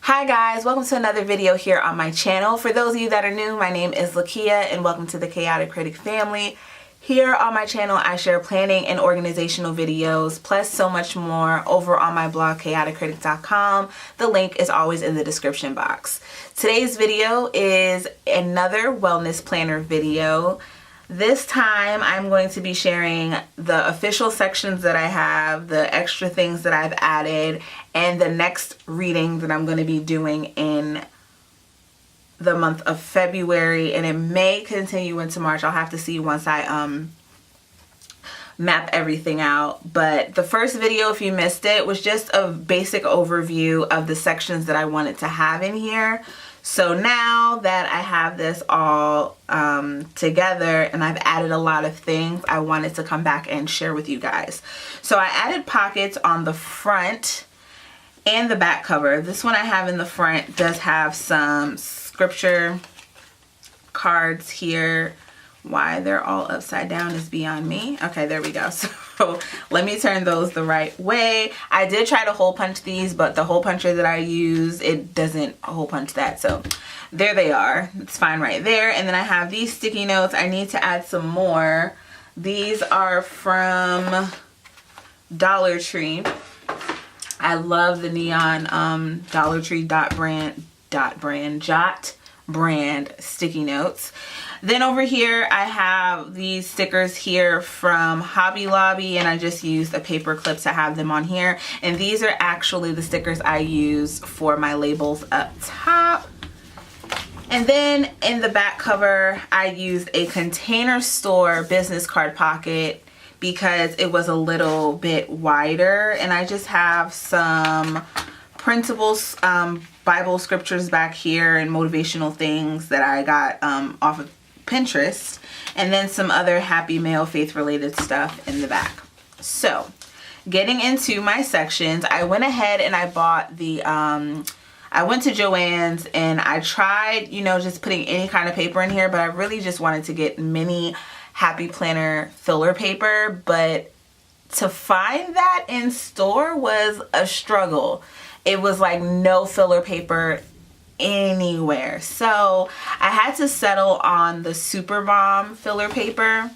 Hi guys, welcome to another video here on my channel. For those of you that are new, my name is Lakia and welcome to the Chaotic Critic family. Here on my channel, I share planning and organizational videos, plus so much more over on my blog, chaoticcritic.com. The link is always in the description box. Today's video is another wellness planner video. This time I'm going to be sharing the official sections that I have, the extra things that I've added, and the next reading that I'm going to be doing in the month of February, and it may continue into March. I'll have to see once I map everything out. But the first video, if you missed it, was just a basic overview of the sections that I wanted to have in here. So now that I have this all together and I've added a lot of things, I wanted to come back and share with you guys. So I added pockets on the front and the back cover. This one I have in the front does have some scripture cards here. Why they're all upside down is beyond me. Okay, there we go. So let me turn those the right way. I did try to hole punch these, but the hole puncher that I use, it doesn't hole punch that. So there they are. It's fine right there. And then I have these sticky notes. I need to add some more. These are from Dollar Tree. I love the neon Dollar Tree jot brand sticky notes. Then over here I have these stickers here from Hobby Lobby, and I just used a paper clip to have them on here. And these are actually the stickers I use for my labels up top. And then in the back cover I used a Container Store business card pocket because it was a little bit wider, and I just have some printables, Bible scriptures back here and motivational things that I got off of Pinterest, and then some other happy mail faith related stuff in the back. So getting into my sections, I went ahead and I bought the I went to Joann's and I tried, you know, just putting any kind of paper in here, but I really just wanted to get mini happy planner filler paper, but to find that in store was a struggle. It was like no filler paper anywhere. So I had to settle on the Super Bomb filler paper,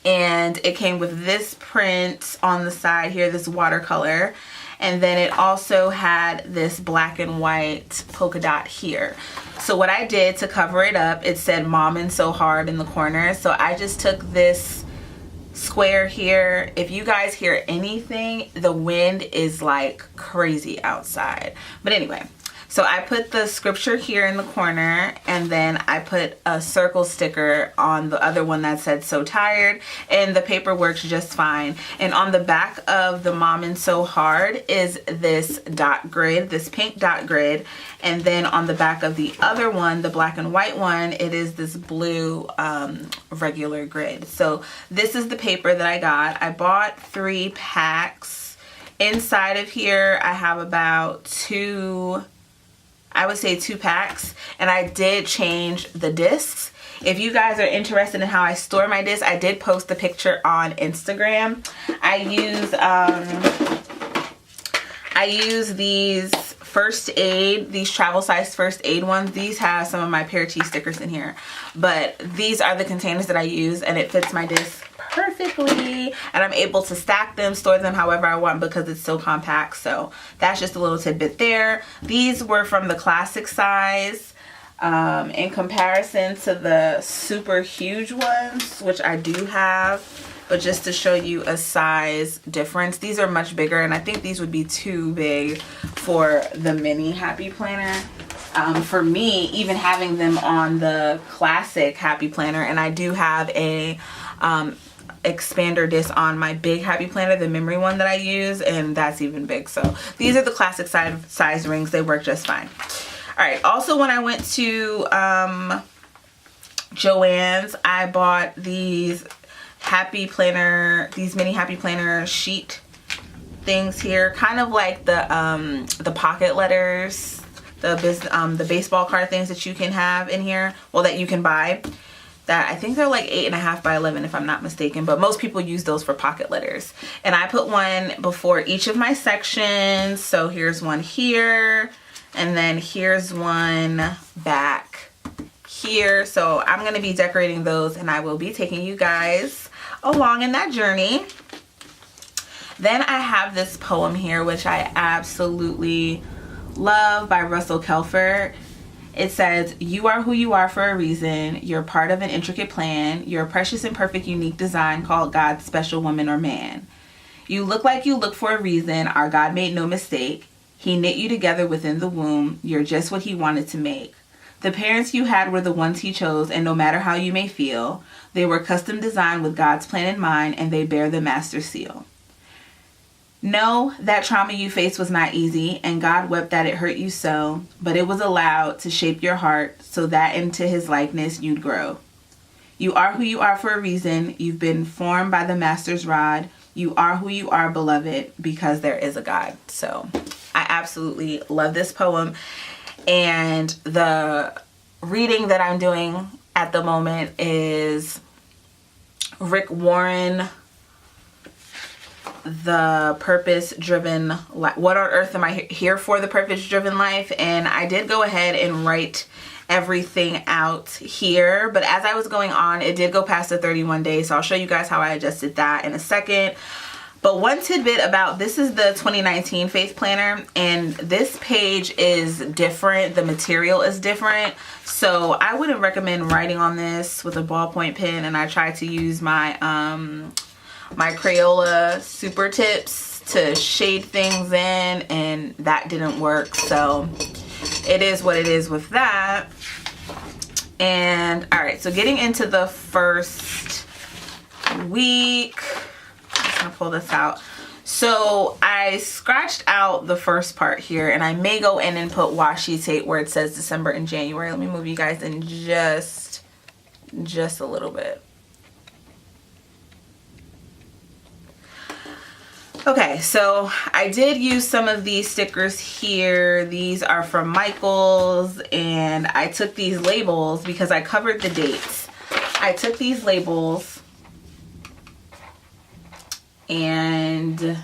and it came with this print on the side here, this watercolor, and then it also had this black and white polka dot here. So what I did to cover it up, it said "Mom and So Hard" in the corner, so I just took this square here. If you guys hear anything, the wind is like crazy outside, but anyway, so I put the scripture here in the corner, and then I put a circle sticker on the other one that said "So Tired," and the paper works just fine. And on the back of the Mom and So Hard is this dot grid, this pink dot grid, and then on the back of the other one, the black and white one, it is this blue regular grid. So this is the paper that I got. I bought 3 packs. Inside of here I have about 2 packs, and I did change the discs. If you guys are interested in how I store my discs, I did post a picture on Instagram. I use these first aid, these travel size first aid ones. These have some of my pear cheese stickers in here, but these are the containers that I use, and it fits my disc perfectly, and I'm able to stack them, store them however I want because it's so compact. So that's just a little tidbit there. These were from the classic size in comparison to the super huge ones, which I do have, but just to show you a size difference, these are much bigger, and I think these would be too big for the mini happy planner. For me, even having them on the classic happy planner, and I do have a expander disc on my big happy planner, the memory one that I use, and that's even big. So these are the classic size rings. They work just fine. All right, also when I went to Joann's, I bought these happy planner, these mini happy planner sheet things here, kind of like the pocket letters, the baseball card things that you can have in here, well, that you can buy. That I think they're like 8.5 by 11 if I'm not mistaken, but most people use those for pocket letters. And I put one before each of my sections. So here's one here, And then here's one back here. So I'm going to be decorating those, and I will be taking you guys along in that journey. Then I have this poem here, which I absolutely love, by Russell Kelfer. It says, "You are who you are for a reason. You're part of an intricate plan. You're a precious and perfect unique design called God's special woman or man. You look like you look for a reason. Our God made no mistake. He knit you together within the womb. You're just what he wanted to make. The parents you had were the ones he chose, and no matter how you may feel, they were custom designed with God's plan in mind, and they bear the master seal. Know that trauma you faced was not easy, and God wept that it hurt you so, but it was allowed to shape your heart so that into his likeness you'd grow. You are who you are for a reason. You've been formed by the master's rod. You are who you are, beloved, because there is a God." So I absolutely love this poem. And the reading that I'm doing at the moment is Rick Warren, The Purpose-Driven Life. What on earth am I here for? The Purpose-Driven Life. And I did go ahead and write everything out here, but as I was going on, it did go past the 31 days, so I'll show you guys how I adjusted that in a second. But one tidbit about this is the 2019 Faith Planner, and this page is different. The material is different, so I wouldn't recommend writing on this with a ballpoint pen. And I tried to use my my Crayola Super Tips to shade things in, and that didn't work. So it is what it is with that. And all right, so getting into the first week, I'm just gonna pull this out. So I scratched out the first part here, and I may go in and put washi tape where it says December and January. Let me move you guys in just a little bit. Okay, so I did use some of these stickers here. These are from Michael's, and I took these labels because I covered the dates. I took these labels and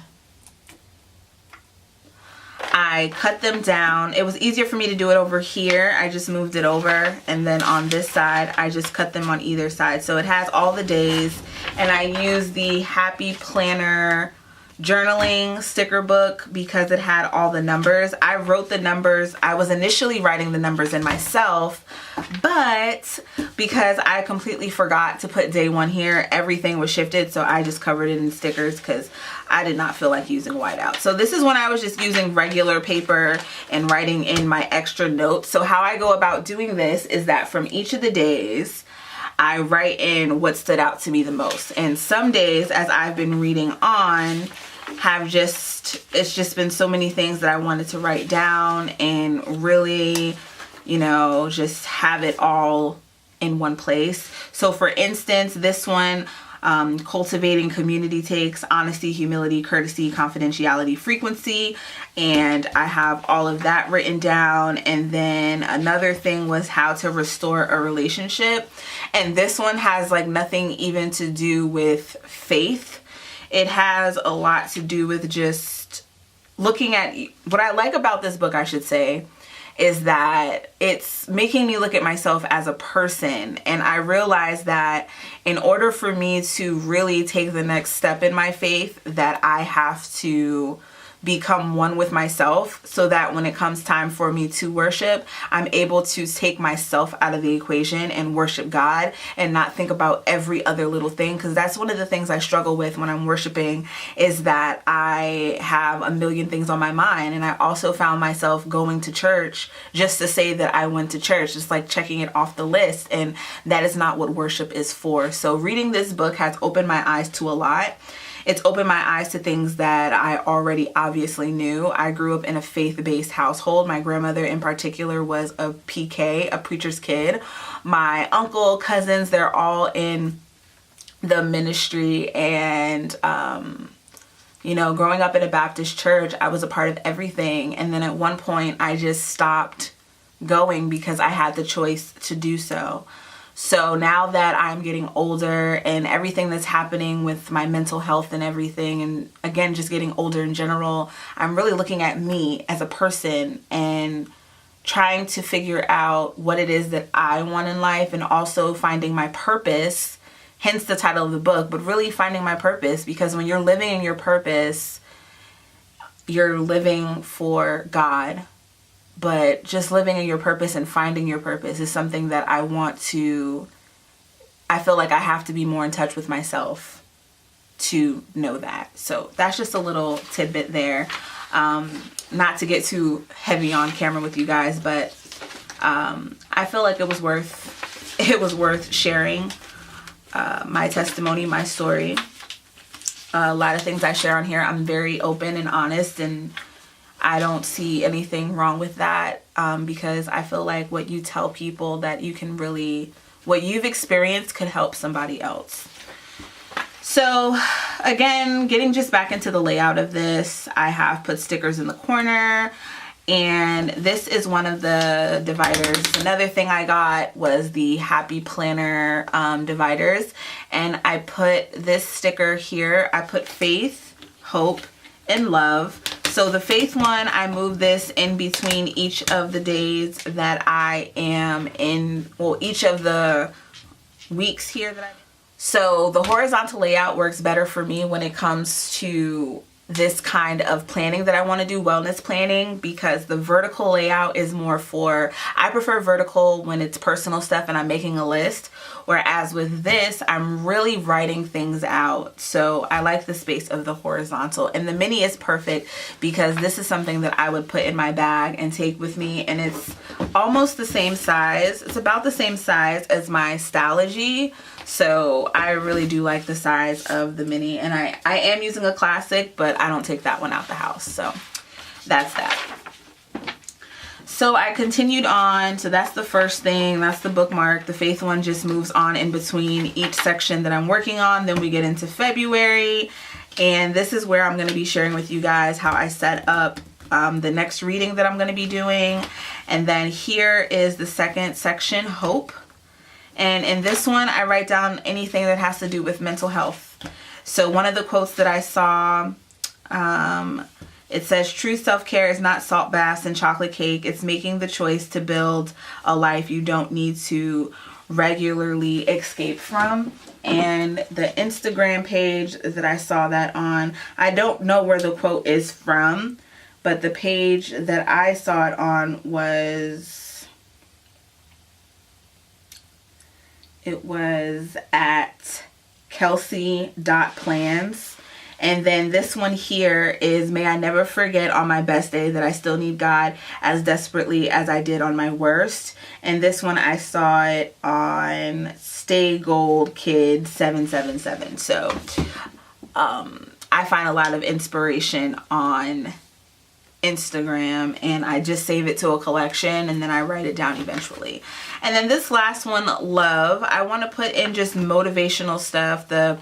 I cut them down. It was easier for me to do it over here. I just moved it over, and then on this side I just cut them on either side. So it has all the days, and I used the Happy Planner journaling sticker book because it had all the numbers. I wrote the numbers. I was initially writing the numbers in myself, but because I completely forgot to put day one here, everything was shifted, so I just covered it in stickers because I did not feel like using whiteout. So this is when I was just using regular paper and writing in my extra notes. So how I go about doing this is that from each of the days, I write in what stood out to me the most. And some days, as I've been reading on, it's just been so many things that I wanted to write down and really, you know, just have it all in one place. So for instance, this one, cultivating community takes honesty, humility, courtesy, confidentiality, frequency, and I have all of that written down. And then another thing was how to restore a relationship, and this one has like nothing even to do with faith. It has a lot to do with just looking at what I like about this book, I should say, is that it's making me look at myself as a person. And I realized that in order for me to really take the next step in my faith, that I have to become one with myself, so that when it comes time for me to worship, I'm able to take myself out of the equation and worship God and not think about every other little thing. Because that's one of the things I struggle with when I'm worshiping, is that I have a million things on my mind. And I also found myself going to church just to say that I went to church, just like checking it off the list. And that is not what worship is for. So reading this book has opened my eyes to a lot. It's opened my eyes to things that I already obviously knew. I grew up in a faith-based household. My grandmother in particular was a PK, a preacher's kid. My uncle, cousins, they're all in the ministry. And, you know, growing up in a Baptist church, I was a part of everything. And then at one point, I just stopped going because I had the choice to do so. So now that I'm getting older and everything that's happening with my mental health and everything, and again, just getting older in general, I'm really looking at me as a person and trying to figure out what it is that I want in life, and also finding my purpose, hence the title of the book, but really finding my purpose, because when you're living in your purpose, you're living for God. But just living in your purpose and finding your purpose is something that I feel like I have to be more in touch with myself to know that. So that's just a little tidbit there. Not to get too heavy on camera with you guys, but I feel like it was worth sharing my testimony, my story. A lot of things I share on here, I'm very open and honest, and I don't see anything wrong with that, because I feel like what you tell people, that you can really, what you've experienced could help somebody else. So again, getting just back into the layout of this, I have put stickers in the corner, and this is one of the dividers. Another thing I got was the Happy Planner dividers, and I put this sticker here. I put faith, hope, and love. So the faith one, I moved this in between each of the days that I am in, well, each of the weeks here that I'm in. So the horizontal layout works better for me when it comes to this kind of planning that I want to do, wellness planning, because the vertical layout is more for, I prefer vertical when it's personal stuff and I'm making a list, whereas with this, I'm really writing things out. So I like the space of the horizontal, and the mini is perfect because this is something that I would put in my bag and take with me, and it's almost the same size. It's about the same size as my Stylogy. So I really do like the size of the mini, and I am using a classic, but I don't take that one out the house. So that's that. So I continued on. So that's the first thing. That's the bookmark. The faith one just moves on in between each section that I'm working on. Then we get into February, and this is where I'm going to be sharing with you guys how I set up the next reading that I'm going to be doing. And then here is the second section, hope. And in this one, I write down anything that has to do with mental health. So one of the quotes that I saw, it says, true self-care is not salt baths and chocolate cake. It's making the choice to build a life you don't need to regularly escape from. And the Instagram page that I saw that on, I don't know where the quote is from, but the page that I saw it on was... It was at kelsey.plans. And then this one here is, may I never forget on my best day that I still need God as desperately as I did on my worst. And this one I saw it on Stay Gold Kid 777. So I find a lot of inspiration on Instagram, and I just save it to a collection, and then I write it down eventually. And then this last one, love, I want to put in just motivational stuff, the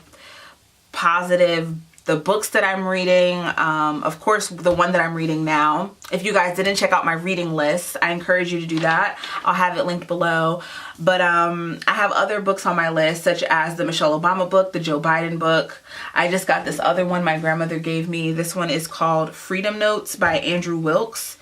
positive, the books that I'm reading, of course the one that I'm reading now. If you guys didn't check out my reading list, I encourage you to do that. I'll have it linked below. But I have other books on my list, such as the Michelle Obama book, the Joe Biden book. I just got this other one my grandmother gave me. This one is called Freedom Notes by Andrew Wilkes.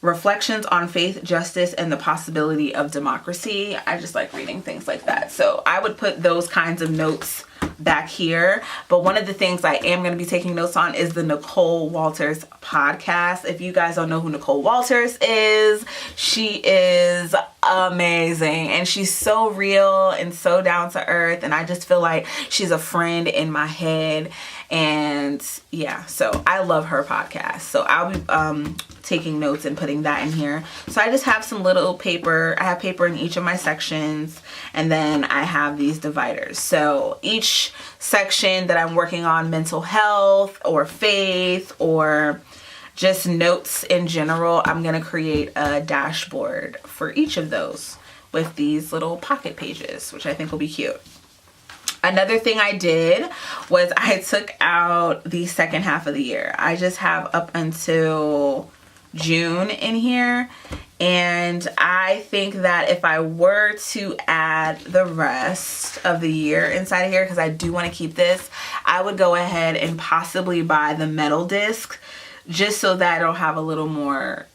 Reflections on Faith, Justice, and the Possibility of Democracy. I just like reading things like that. So I would put those kinds of notes back here. But one of the things I am going to be taking notes on is the Nicole Walters podcast. If you guys don't know who Nicole Walters is, she is amazing, and she's so real and so down to earth, and I just feel like she's a friend in my head. And yeah, so I love her podcast. So I'll be taking notes and putting that in here. So I just have some little paper. I have paper in each of my sections, and then I have these dividers. So each section that I'm working on, mental health or faith or just notes in general, I'm going to create a dashboard for each of those with these little pocket pages, which I think will be cute. Another thing I did was I took out the second half of the year. I just have up until June in here, and I think that if I were to add the rest of the year inside of here, because I do want to keep this, I would go ahead and possibly buy the metal disc just so that it'll have a little more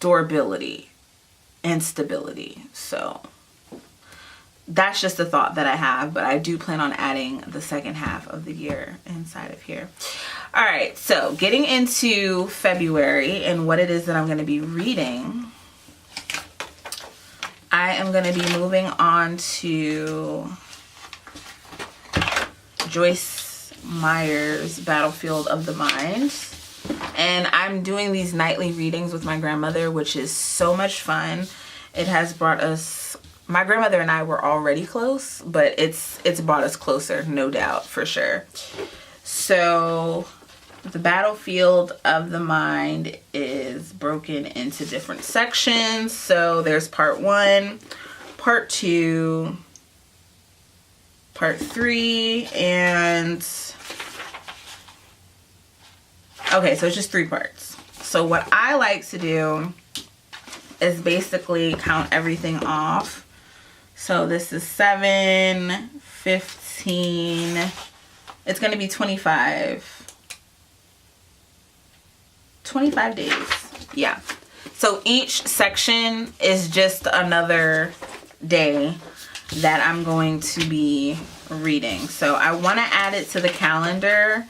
durability and stability. So that's just a thought that I have, but I do plan on adding the second half of the year inside of here. All right, so getting into February and what it is that I'm going to be reading, I am going to be moving on to Joyce Meyer's Battlefield of the Mind. And I'm doing these nightly readings with my grandmother, which is so much fun. It has brought us, my grandmother and I were already close, but it's brought us closer, no doubt, for sure. So the Battlefield of the Mind is broken into different sections. So there's part 1, part 2, part 3, and okay, so it's just 3 parts. So what I like to do is basically count everything off. So this is 7, 15, it's going to be 25 days. Yeah. So each section is just another day that I'm going to be reading. So I want to add it to the calendar,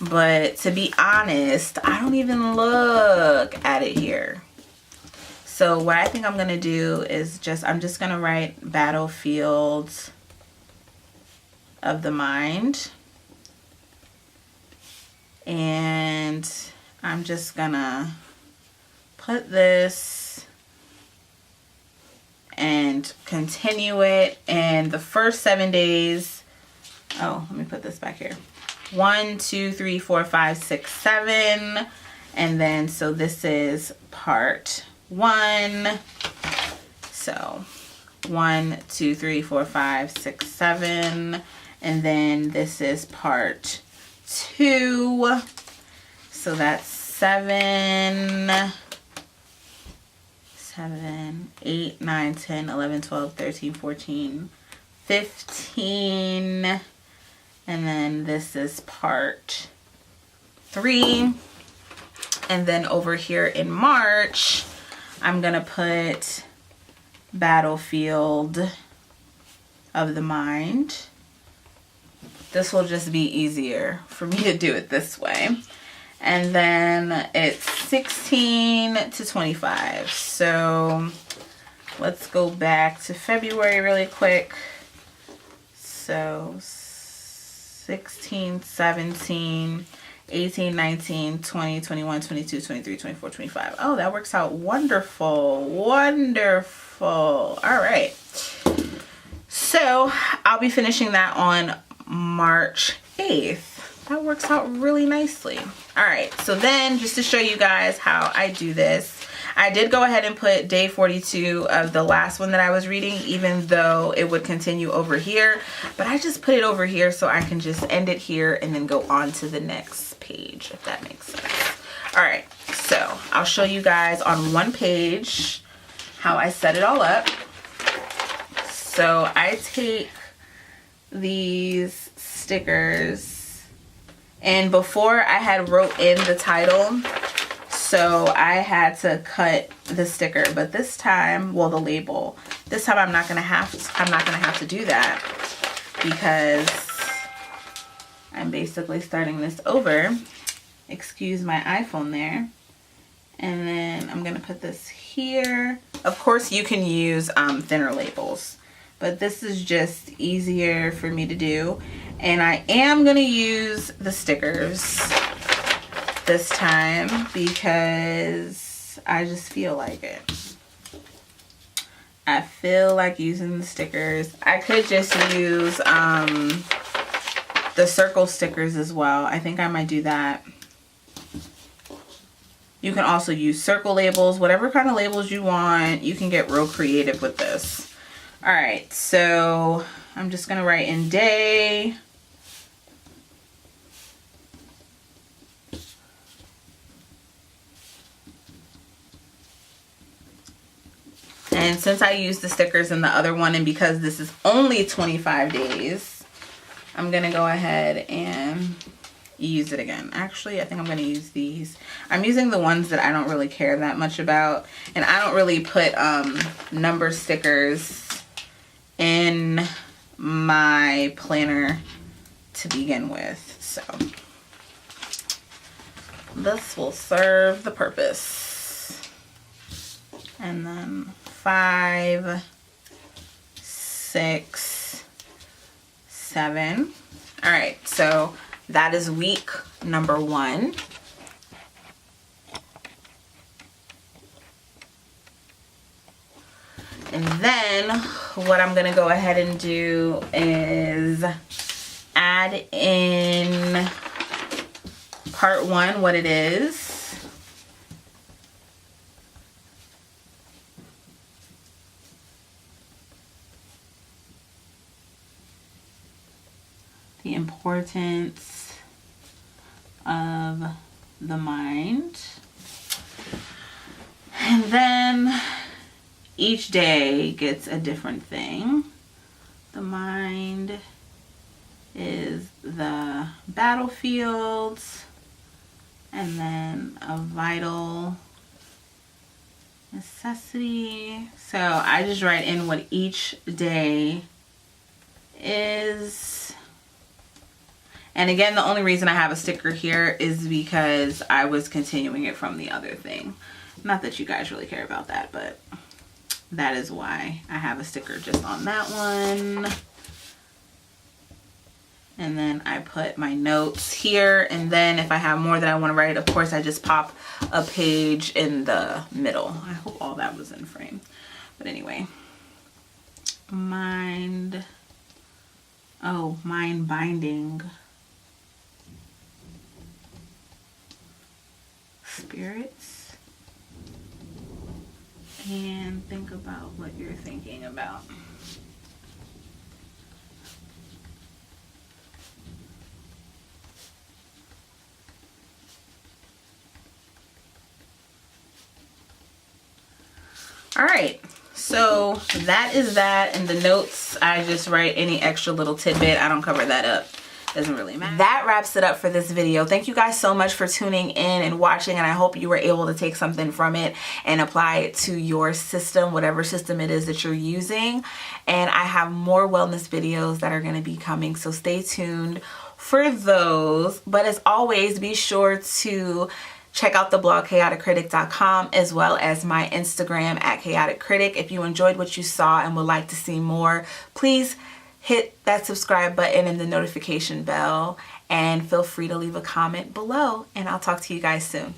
but to be honest, I don't even look at it here. So what I think I'm going to do is I'm just going to write Battlefield of the Mind. And I'm just going to put this and continue it. And the first 7 days, oh, let me put this back here. 1, 2, 3, 4, 5, 6, 7. And then, so this is part 1. So 1, 2, 3, 4, 5, 6, 7. And then this is part 2. So that's 7, 8, 9, 10, 11, 12, 13, 14, 15. And then this is part 3. And then over here in March, I'm going to put Battlefield of the Mind. This will just be easier for me to do it this way. And then it's 16 to 25. So let's go back to February really quick. So 16, 17, 18, 19, 20, 21, 22, 23, 24, 25. Oh, that works out wonderful. Wonderful. All right. So I'll be finishing that on March 8th. That works out really nicely. All right, so then just to show you guys how I do this, I did go ahead and put day 42 of the last one that I was reading, even though it would continue over here, but I just put it over here so I can just end it here and then go on to the next page, if that makes sense. All right, so I'll show you guys on one page how I set it all up. So I take these stickers, and before I had wrote in the title, so I had to cut the sticker, but this time, well, the label, this time I'm not gonna have to do that because I'm basically starting this over. Excuse my iPhone there. And then I'm gonna put this here. Of course you can use thinner labels, but this is just easier for me to do. And I am gonna use the stickers this time because I just feel like it. I feel like using the stickers. I could just use the circle stickers as well. I think I might do that. You can also use circle labels, whatever kind of labels you want. You can get real creative with this. All right, so I'm just gonna write in day. And since I used the stickers in the other one, and because this is only 25 days, I'm gonna go ahead and use it again. Actually, I think I'm going to use these. I'm using the ones that I don't really care that much about. And I don't really put number stickers in my planner to begin with. So this will serve the purpose. And then 5, 6, 7. All right, so that is week number 1. And then what I'm gonna go ahead and do is add in part 1, what it is. The importance of the mind. And then each day gets a different thing. The mind is the battlefield, and then a vital necessity. So I just write in what each day is. And again, the only reason I have a sticker here is because I was continuing it from the other thing. Not that you guys really care about that, but that is why I have a sticker just on that one. And then I put my notes here. And then if I have more that I want to write, of course, I just pop a page in the middle. I hope all that was in frame. But anyway, mind binding. Spirits, and think about what you're thinking about. All right, so that is that. In the notes, I just write any extra little tidbit. I don't cover that up. Doesn't really matter. That wraps it up for this video. Thank you guys so much for tuning in and watching, and I hope you were able to take something from it and apply it to your system, whatever system it is that you're using. And I have more wellness videos that are going to be coming, so stay tuned for those. But as always, be sure to check out the blog chaoticcritic.com, as well as my Instagram at chaoticcritic. If you enjoyed what you saw and would like to see more, please hit that subscribe button and the notification bell, and feel free to leave a comment below, and I'll talk to you guys soon.